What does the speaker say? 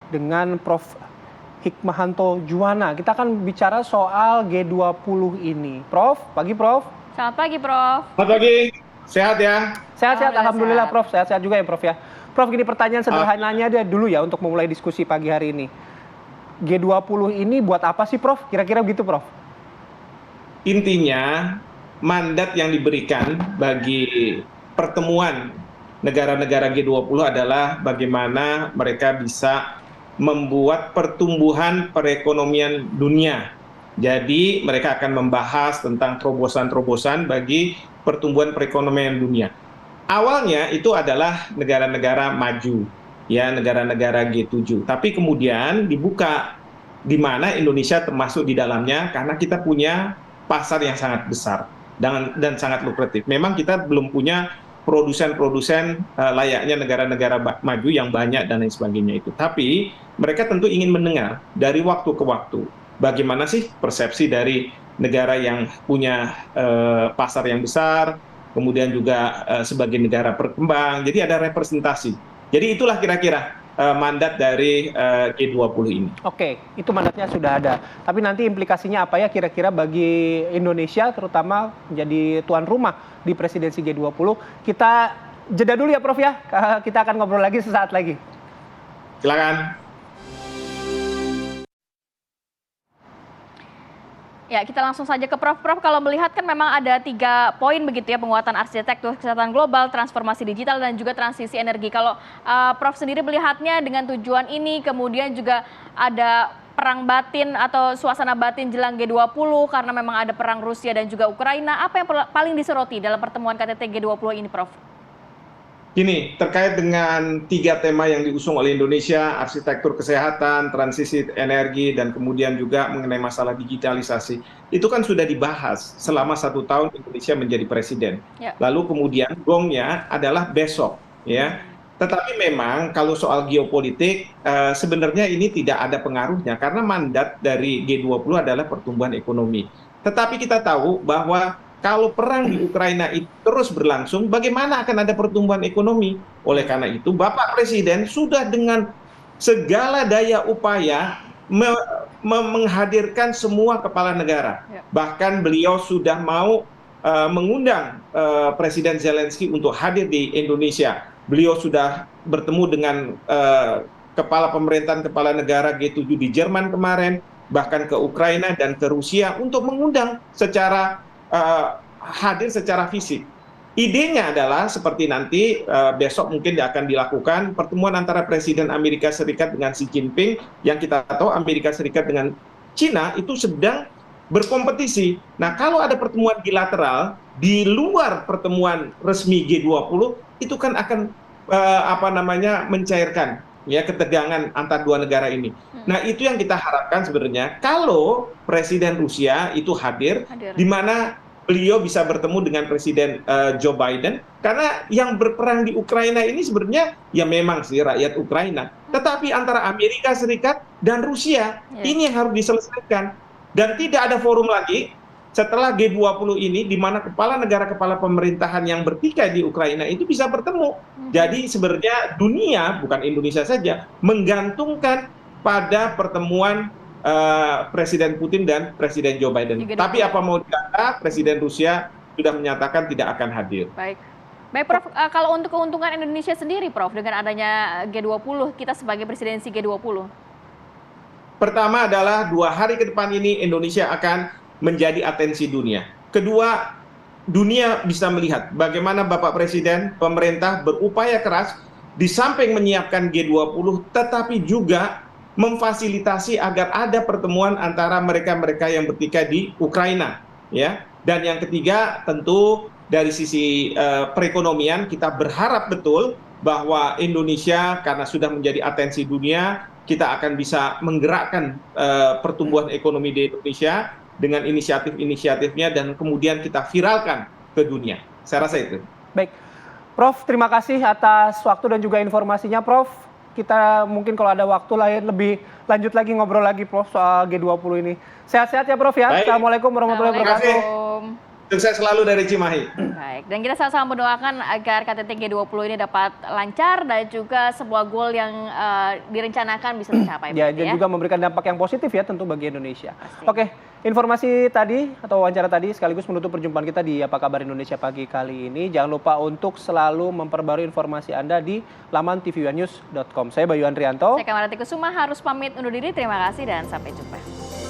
dengan Prof. Hikmahanto Juwana. Kita akan bicara soal G20 ini. Prof, pagi Prof. Selamat pagi Prof. Selamat pagi, sehat ya? Sehat-sehat, Alhamdulillah Prof. Sehat-sehat juga ya Prof ya. Prof, gini pertanyaan sederhananya dia dulu ya untuk memulai diskusi pagi hari ini. G20 ini buat apa sih Prof? Kira-kira begitu Prof? Intinya, mandat yang diberikan bagi pertemuan negara-negara G20 adalah bagaimana mereka bisa membuat pertumbuhan perekonomian dunia. Jadi mereka akan membahas tentang terobosan-terobosan bagi pertumbuhan perekonomian dunia. Awalnya itu adalah negara-negara maju, ya negara-negara G7. Tapi kemudian dibuka di mana Indonesia termasuk di dalamnya karena kita punya pasar yang sangat besar dan sangat lukratif. Memang kita belum punya produsen-produsen layaknya negara-negara maju yang banyak dan lain sebagainya itu. Tapi mereka tentu ingin mendengar dari waktu ke waktu bagaimana sih persepsi dari negara yang punya pasar yang besar, kemudian juga sebagai negara berkembang. Jadi ada representasi. Jadi itulah kira-kira mandat dari G20 ini. Oke, itu mandatnya sudah ada. Tapi nanti implikasinya apa ya kira-kira bagi Indonesia, terutama menjadi tuan rumah di presidensi G20. Kita jeda dulu ya Prof ya, kita akan ngobrol lagi sesaat lagi. Silakan. Ya, kita langsung saja ke Prof. Prof, kalau melihat kan memang ada 3 poin begitu ya, penguatan arsitektur kesehatan global, transformasi digital, dan juga transisi energi. Kalau Prof sendiri melihatnya dengan tujuan ini, kemudian juga ada perang batin atau suasana batin jelang G20 karena memang ada perang Rusia dan juga Ukraina, apa yang paling disoroti dalam pertemuan KTT G20 ini, Prof? Gini, terkait dengan 3 tema yang diusung oleh Indonesia, arsitektur kesehatan, transisi energi, dan kemudian juga mengenai masalah digitalisasi, itu kan sudah dibahas selama 1 tahun Indonesia menjadi presiden. Ya. Lalu kemudian gongnya adalah besok, ya. Tetapi memang kalau soal geopolitik, sebenarnya ini tidak ada pengaruhnya, karena mandat dari G20 adalah pertumbuhan ekonomi. Tetapi kita tahu bahwa kalau perang di Ukraina itu terus berlangsung, bagaimana akan ada pertumbuhan ekonomi? Oleh karena itu, Bapak Presiden sudah dengan segala daya upaya menghadirkan semua kepala negara. Bahkan beliau sudah mau mengundang Presiden Zelensky untuk hadir di Indonesia. Beliau sudah bertemu dengan kepala pemerintahan, kepala negara G7 di Jerman kemarin, bahkan ke Ukraina dan ke Rusia untuk mengundang secara hadir secara fisik. Idenya adalah seperti nanti besok mungkin akan dilakukan pertemuan antara Presiden Amerika Serikat dengan Xi Jinping, yang kita tahu Amerika Serikat dengan Cina itu sedang berkompetisi. Nah, kalau ada pertemuan bilateral di luar pertemuan resmi G20, itu kan akan mencairkan ya ketegangan antar 2 negara ini. Nah, itu yang kita harapkan sebenarnya kalau Presiden Rusia itu hadir. Di mana beliau bisa bertemu dengan Presiden Joe Biden, karena yang berperang di Ukraina ini sebenarnya ya memang sih rakyat Ukraina, tetapi antara Amerika Serikat dan Rusia ini yang harus diselesaikan, dan tidak ada forum lagi setelah G20 ini di mana kepala negara, kepala pemerintahan yang bertikai di Ukraina itu bisa bertemu. Jadi sebenarnya dunia, bukan Indonesia saja, menggantungkan pada pertemuan Presiden Putin dan Presiden Joe Biden. Tapi apa mau dikata, Presiden Rusia sudah menyatakan tidak akan hadir. Baik Prof, kalau untuk keuntungan Indonesia sendiri Prof, dengan adanya G20, kita sebagai presidensi G20. Pertama adalah 2 hari ke depan ini Indonesia akan menjadi atensi dunia. Kedua, dunia bisa melihat bagaimana Bapak Presiden, pemerintah berupaya keras di samping menyiapkan G20, tetapi juga memfasilitasi agar ada pertemuan antara mereka-mereka yang bertikai di Ukraina, ya. Dan yang ketiga, tentu dari sisi perekonomian kita berharap betul bahwa Indonesia karena sudah menjadi atensi dunia, kita akan bisa menggerakkan pertumbuhan ekonomi di Indonesia dengan inisiatif-inisiatifnya dan kemudian kita viralkan ke dunia. Saya rasa itu. Baik, Prof, terima kasih atas waktu dan juga informasinya, Prof. Kita mungkin kalau ada waktu lain lebih lanjut lagi ngobrol lagi Prof soal G20 ini. Sehat-sehat ya Prof ya. Baik. Assalamualaikum warahmatullahi wabarakatuh. Sukses selalu dari Cimahi. Baik, dan kita sama-sama mendoakan agar KTT G20 ini dapat lancar dan juga sebuah goal yang direncanakan bisa tercapai. Ya, dan juga memberikan dampak yang positif ya tentu bagi Indonesia. Pasti. Oke, informasi tadi atau wawancara tadi sekaligus menutup perjumpaan kita di Apa Kabar Indonesia pagi kali ini. Jangan lupa untuk selalu memperbarui informasi Anda di laman tvnews.com. Saya Bayu Andrianto. Saya Kamarati Kusuma harus pamit undur diri. Terima kasih dan sampai jumpa.